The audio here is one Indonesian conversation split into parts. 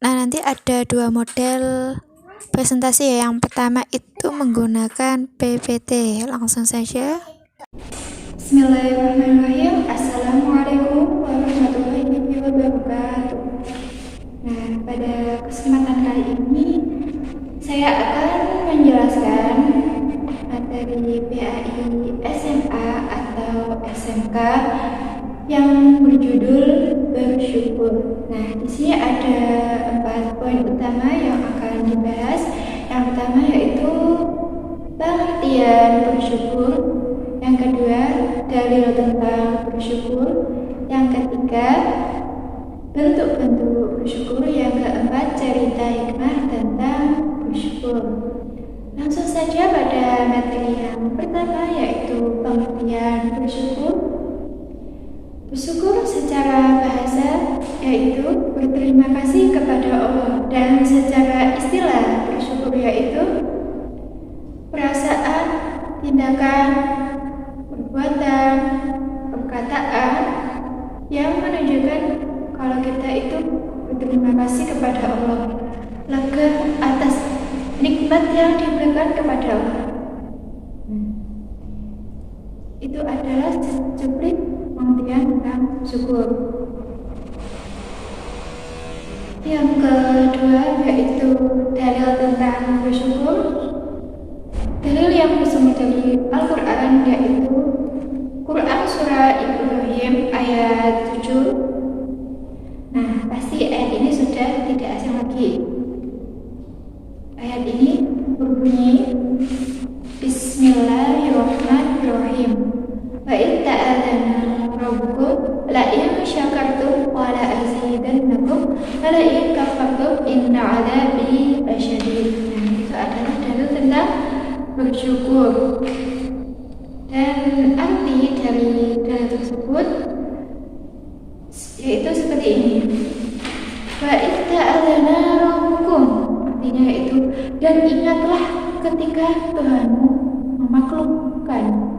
Nah, nanti ada dua model presentasi ya. Yang pertama itu menggunakan PPT. Langsung saja. Bismillahirrahmanirrahim. Assalamualaikum warahmatullahi wabarakatuh. Nah, pada kesempatan kali ini saya akan menjelaskan materi PAI SMA atau SMK yang berjudul bersyukur. Nah, di sini ada 4 poin utama yang akan dibahas. Yang pertama yaitu pengertian bersyukur. Yang kedua, dalil tentang bersyukur. Yang ketiga, bentuk-bentuk bersyukur. Yang keempat, cerita hikmah tentang bersyukur. Langsung saja pada materi yang pertama yaitu pengertian bersyukur. Bersyukur secara bahasa yaitu berterima kasih kepada Allah, dan secara istilah bersyukur yaitu perasaan, tindakan, perbuatan, perkataan yang menunjukkan kalau kita itu berterima kasih kepada Allah, lega atas nikmat yang diberikan kepada Allah. Itu adalah secuplik pengertian tentang syukur. Yang kedua yaitu dalil tentang bersyukur. Dalil yang bersumber dari Al-Quran yaitu Quran Surah Ibrahim ayat 7. Nah, pasti ayat ini sudah tidak asing lagi. Ayat ini berbunyi Bismillahirrahmanirrahim. Wa in ta'adzana rabbukum la in syakartum wa la azidannakum wa la in kafartum inna 'adzabi lasyadid. Nah, itu adalah dalil tentang bersyukur. Dan arti dari dalil tersebut yaitu seperti ini. Wa idza adzana rabbukum, artinya itu dan ingatlah ketika Tuhanmu memaklumkan.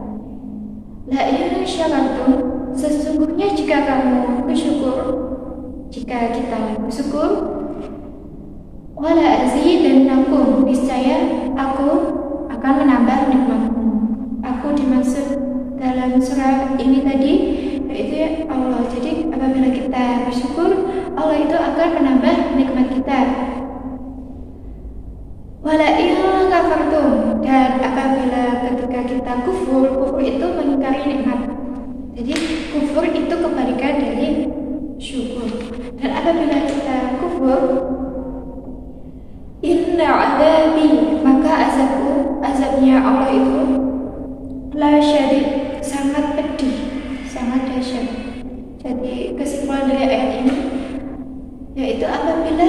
La in syakartum, sesungguhnya jika kamu bersyukur, jika kita bersyukur, wala azidannakum, niscaya aku akan menambah nikmatmu. Aku dimaksud dalam surah ini tadi yaitu Allah. Jadi apabila kita bersyukur, Allah itu akan menambah nikmat kita. Wala in kafartum, dan apabila ketika kita kufur itu mengingkari nikmat. Jadi kufur itu kebalikan dari syukur. Dan apabila kita kufur, inna 'adzabi, maka azabnya Allah itu la syadid, sangat pedih, sangat dahsyat. Jadi kesimpulan dari ayat ini yaitu apabila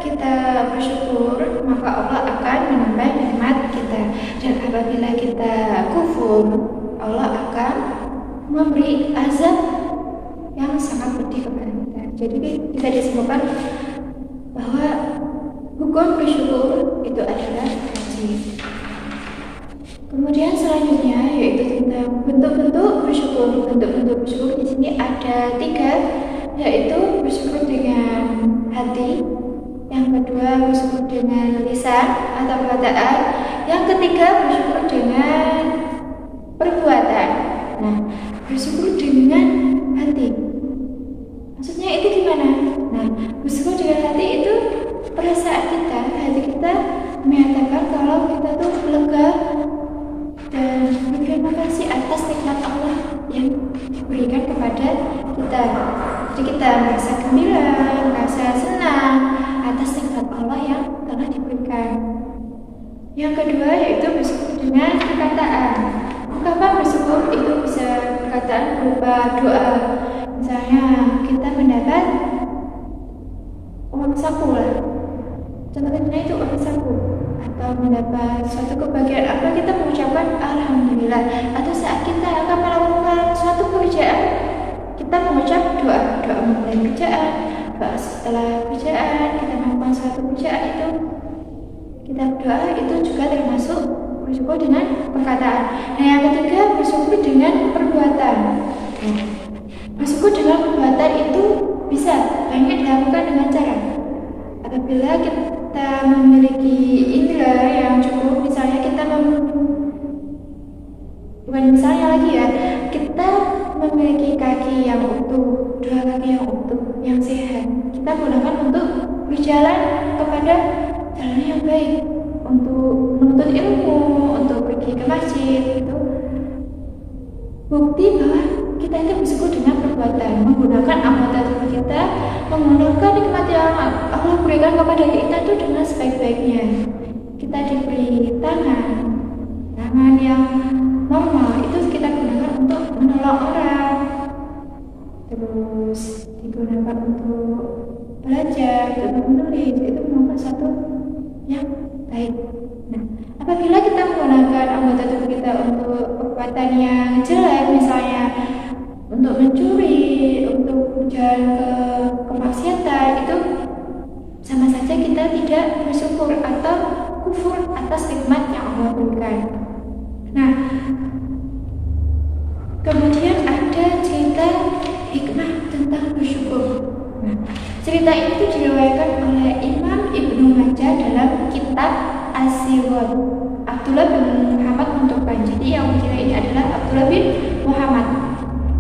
kita bersyukur, maka Allah akan menambah nikmat kita. Dan apabila kita kufur, Allah akan memberi azab yang sangat pedih kepada kita. Jadi kita disebutkan bahwa hukum bersyukur itu adalah wajib. Kemudian selanjutnya yaitu tentang bentuk-bentuk bersyukur. Bentuk-bentuk bersyukur di sini ada 3, yaitu bersyukur dengan hati, yang kedua bersyukur dengan lisan atau perkataan, yang ketiga bersyukur dengan perbuatan. Nah, bersyukur dengan hati, maksudnya itu gimana? Nah, bersyukur dengan hati itu perasaan kita, hati kita menyatakan kalau kita tuh lega dan berterima kasih atas nikmat Allah yang diberikan kepada kita. Jadi kita merasa gembira, merasa senang atas nikmat Allah yang telah diberikan. Yang kedua yaitu bersyukur dengan perkataan. Ungkapan bersyukur itu bisa perkataan berupa doa. Misalnya kita mendapat uang saku lah, contohnya itu uang saku, atau mendapat suatu kebahagiaan apa, kita mengucapkan alhamdulillah. Atau saat kita akan melakukan suatu pekerjaan, kita mengucap doa memulai pekerjaan, doa setelah pekerjaan, kita melakukan suatu pekerjaan itu kita berdoa, itu juga termasuk bersyukur dengan perkataan. Nah, yang ketiga bersyukur dengan perbuatan. bersyukur dengan perbuatan itu bisa banyak dilakukan dengan cara apabila kita memiliki indera yang cukup, misalnya bukan misalnya lagi ya, kita memiliki kaki yang utuh, dua kaki yang utuh, yang sehat, kita gunakan untuk berjalan kepada jalan yang baik, untuk menuntut ilmu, untuk pergi ke masjid. Itu bukti bahwa kita itu bersyukur dengan perbuatan, menggunakan anggota tubuh kita, menggunakan nikmat yang Allah berikan kepada kita itu dengan sebaik-baiknya. Kita diberi tangan yang normal itu kita gunakan untuk menolong orang, terus digunakan untuk belajar, untuk menulis, itu merupakan satu yang baik. Nah, apabila kita menggunakan anggota tubuh kita untuk perbuatan yang jelek, misalnya untuk mencuri, untuk berjalan ke kemaksiatan, itu sama saja kita tidak bersyukur atau kufur atas nikmat yang Allah berikan. Nah, kemudian ada cerita hikmah tentang bersyukur. Nah, cerita itu diriwayatkan oleh Imam Ibnu Majah dalam kitab As-Sighar. Abdullah bin Muhammad menunjukkan, jadi yang cerita ini adalah Abdullah bin Muhammad.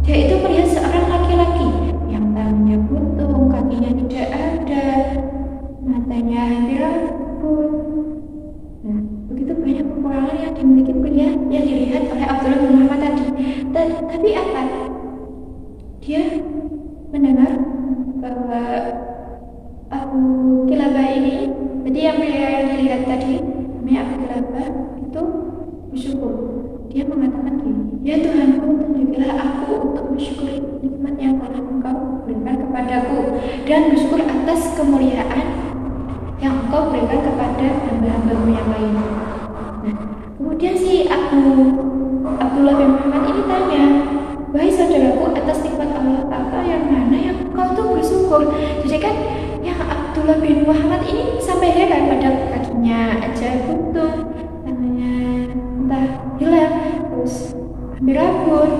Dia itu melihat seorang laki-laki yang tangannya buntung, kakinya tidak ada, matanya hampir rabun. Nah, begitu banyak kekurangan yang dimiliki pria yang dilihat oleh Abdullah bin Muhammad tadi. Tapi apa? Dia mendengar bahwa Abu Kilabah ini, jadi yang pria yang dilihat tadi, namanya Abu Kilabah, itu bersyukur. Dia mengatakan gini, ya Tuhanku, tunjukilah aku untuk bersyukur nikmat yang telah Engkau berikan kepadaku dan bersyukur atas kemuliaan yang Engkau berikan kepada hamba-hambamu yang lain. Nah, kemudian si Abdullah bin Muhammad ini tanya, wahai saudaraku, atas nikmat Allah apa yang mana yang Engkau tuh bersyukur? Jadi kan yang Abdullah bin Muhammad ini sampai heran, pada kakinya aja buntung, tangannya entah hilang, terus hampir rabun.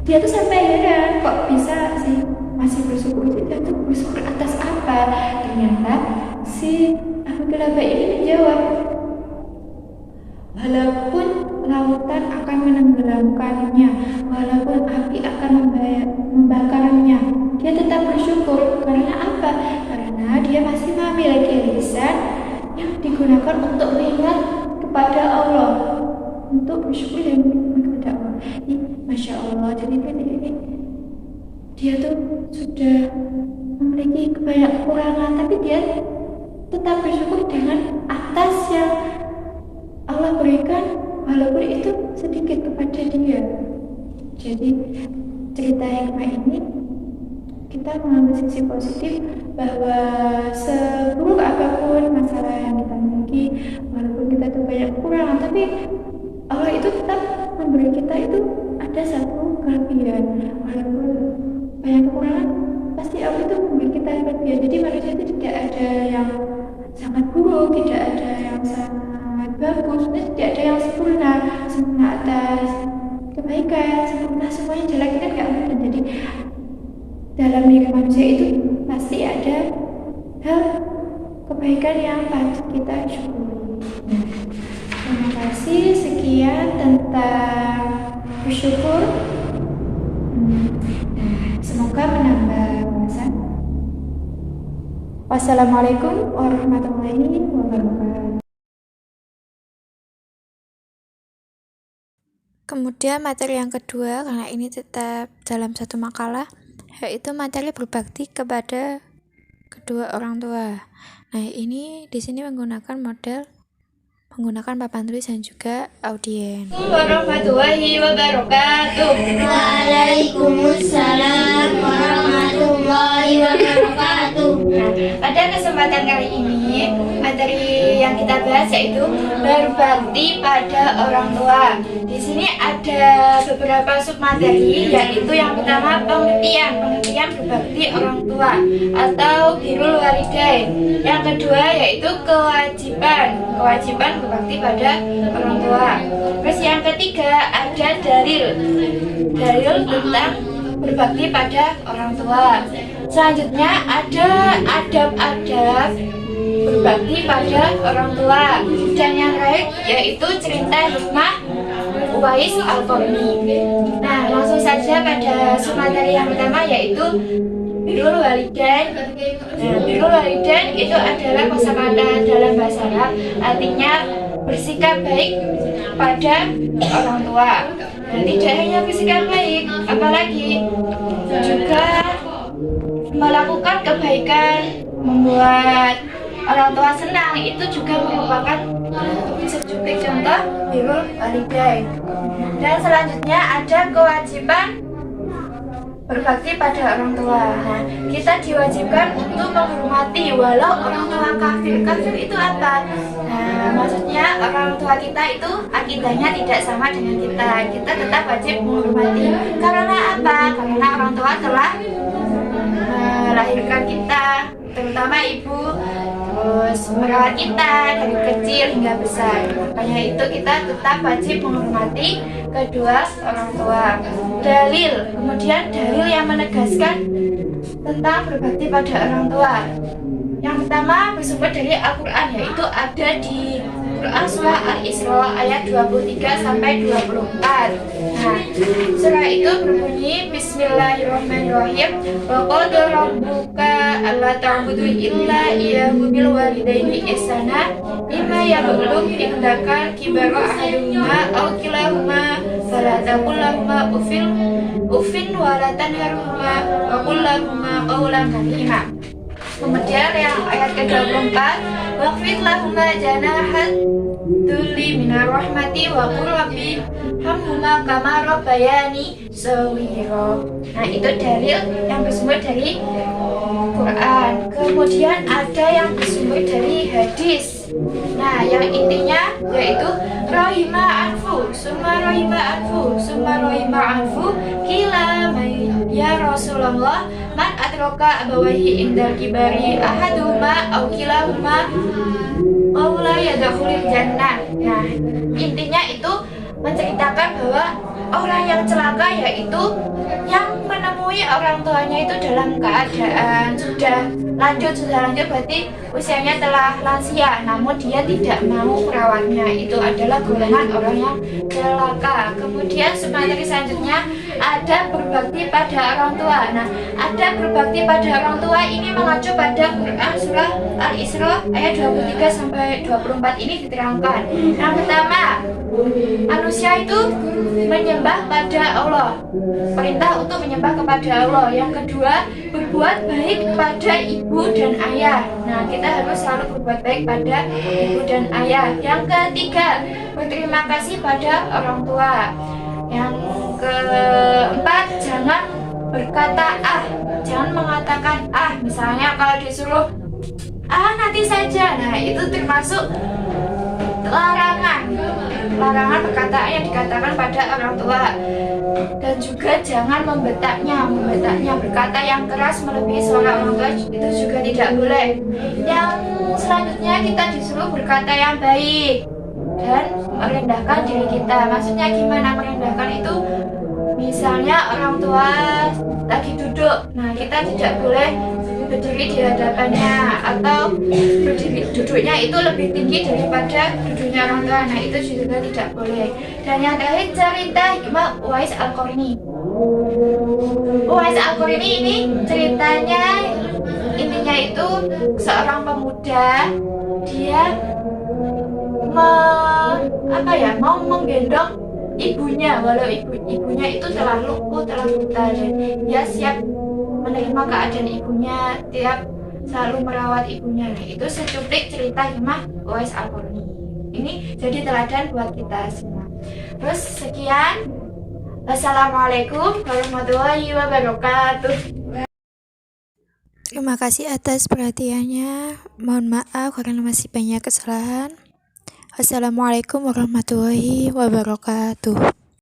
Dia tuh sampai heran, kok bisa sih masih bersyukur? Dia tuh bersyukur atas apa? Ternyata si Abu Kilabah ini menjawab, walaupun lautan akan menenggelamkannya, walaupun api akan membakarnya, dia tetap bersyukur. Karena apa? Karena dia masih memiliki lisan yang digunakan untuk mengingat kepada Allah, untuk bersyukur dan kepada Allah. Masya Allah, jadi ini dia tuh sudah memiliki banyak kekurangan, tapi dia tetap bersyukur dengan atas yang Allah berikan, walaupun itu sedikit kepada dia. Jadi cerita hikmah ini kita mengambil sisi positif bahwa seburuk apapun masalah yang kita miliki, walaupun kita tuh banyak kekurangan, tapi Allah itu tetap memberi kita itu ada satu kelebihan. Walaupun banyak kekurangan, pasti Allah itu memberi kita kelebihan. Jadi manusia itu tidak ada yang sangat buruk, tidak ada yang sangat bagus, tidak ada yang sempurna atas kebaikan, sempurna semuanya jelek, kan nggak mungkin. Jadi dalam diri manusia itu pasti ada hal kebaikan yang patut kita syukuri. Terima kasih, sekian tentang bersyukur. Semoga menambah wawasan. Wassalamualaikum warahmatullahi wabarakatuh. Kemudian materi yang kedua, karena ini tetap dalam satu makalah, yaitu materi berbakti kepada kedua orang tua. Nah, ini di sini menggunakan papan tulis dan juga audien. Warahmatullahi wabarakatuh. Waalaikumsalam warahmatullahi wabarakatuh. Pada kesempatan kali ini, materi yang kita bahas yaitu berbakti pada orang tua. Di sini ada beberapa submateri, yaitu yang pertama pengertian berbakti orang tua atau birrul walidain. Yang kedua yaitu kewajiban berbakti pada orang tua. Terus yang ketiga ada dalil tentang berbakti pada orang tua. Selanjutnya ada adab-adab berbakti pada orang tua. Dan yang terakhir yaitu cerita hikmah Uwais Al-Qarni. Nah, langsung saja pada materi yang pertama yaitu birrul walidain. Nah, birrul walidain itu adalah kosakata dalam bahasa Arab, artinya bersikap baik pada orang tua. Nah, tidak hanya bersikap baik, apalagi juga melakukan kebaikan, membuat orang tua senang, itu juga merupakan sejumlah contoh birrul walidain. Dan selanjutnya ada kewajiban berbakti pada orang tua. Nah, kita diwajibkan untuk menghormati walau orang tua kafir. Kafir itu apa? Nah, maksudnya orang tua kita itu akidahnya tidak sama dengan kita. Kita tetap wajib menghormati. Karena apa? Karena orang tua telah melahirkan kita, terutama ibu, terus merawat kita dari kecil hingga besar. Makanya itu kita tetap wajib menghormati kedua orang tua. Kemudian dalil yang menegaskan tentang berbakti pada orang tua. Yang pertama bersumber dari Al-Quran, yaitu ada di Quran surah Al-Isra ayat 23 sampai 24. Nah, surah itu berbunyi Bismillahirrahmanirrahim. Wa qala rabbuka alla ta'budu illa iyyahu bil walidaini ihsana imma yablugh indaka kibara ahaduhuma aw kilahuma fala taqul lahumā uffin wa la tanharhumā wa qul lahumā qawlan karīmā. Kemudian yang ayat ke-24, waqfid lahumā janahat dzulli minar rahmati wa qul rabbi hamhumā kamā rabbayani shaghīrā. Nah, itu dalil yang bersumber dari Quran. Kemudian ada yang bersumber dari hadis. Nah, yang intinya yaitu rahima anfu, summa rahima anfu, summa rahima anfu, kila ya Rasulullah man adraka abawahi indal kibari ahaduhuma aw kilahuma aw la yadkhulul jannah. Nah, intinya itu menceritakan bahwa orang yang celaka yaitu yang menemui orang tuanya itu dalam keadaan sudah lanjut berarti usianya telah lansia, namun dia tidak mau merawatnya. Itu adalah golongan orang yang celaka. Kemudian materi selanjutnya ada berbakti pada orang tua. Nah, ada berbakti pada orang tua ini mengacu pada Quran surah Al-Isra ayat 23 sampai 24 ini diterangkan. Yang pertama, manusia itu menyembah pada Allah. Perintah untuk menyembah kepada Allah. Yang kedua, berbuat baik pada ibu dan ayah. Nah, kita harus selalu berbuat baik pada ibu dan ayah. Yang ketiga, berterima kasih pada orang tua. Yang keempat, jangan berkata jangan mengatakan misalnya kalau disuruh nanti saja. Nah, itu termasuk larangan perkataan yang dikatakan pada orang tua. Dan juga jangan membetaknya berkata yang keras melebihi suara orang tua, itu juga tidak boleh. Yang selanjutnya kita disuruh berkata yang baik dan merendahkan diri kita. Maksudnya gimana merendahkan itu? Misalnya orang tua lagi duduk, nah kita tidak boleh berdiri di hadapannya, atau duduknya itu lebih tinggi daripada duduknya orang tua. Nah, itu juga tidak boleh. Dan yang terakhir, cerita hikmah Uwais Al-Qarni. Uwais Al-Qarni ini ceritanya intinya itu seorang pemuda, dia mau menggendong ibunya, walau ibunya itu telah lumpuh, telah buta, dan dia siap menerima keadaan ibunya, tiap selalu merawat ibunya. Nah, itu secuplik cerita hikmah Uwais Al-Qarni. Ini jadi teladan buat kita semua. Terus sekian, wassalamualaikum warahmatullahi wabarakatuh. Terima kasih atas perhatiannya. Mohon maaf karena masih banyak kesalahan. Wassalamualaikum warahmatullahi wabarakatuh.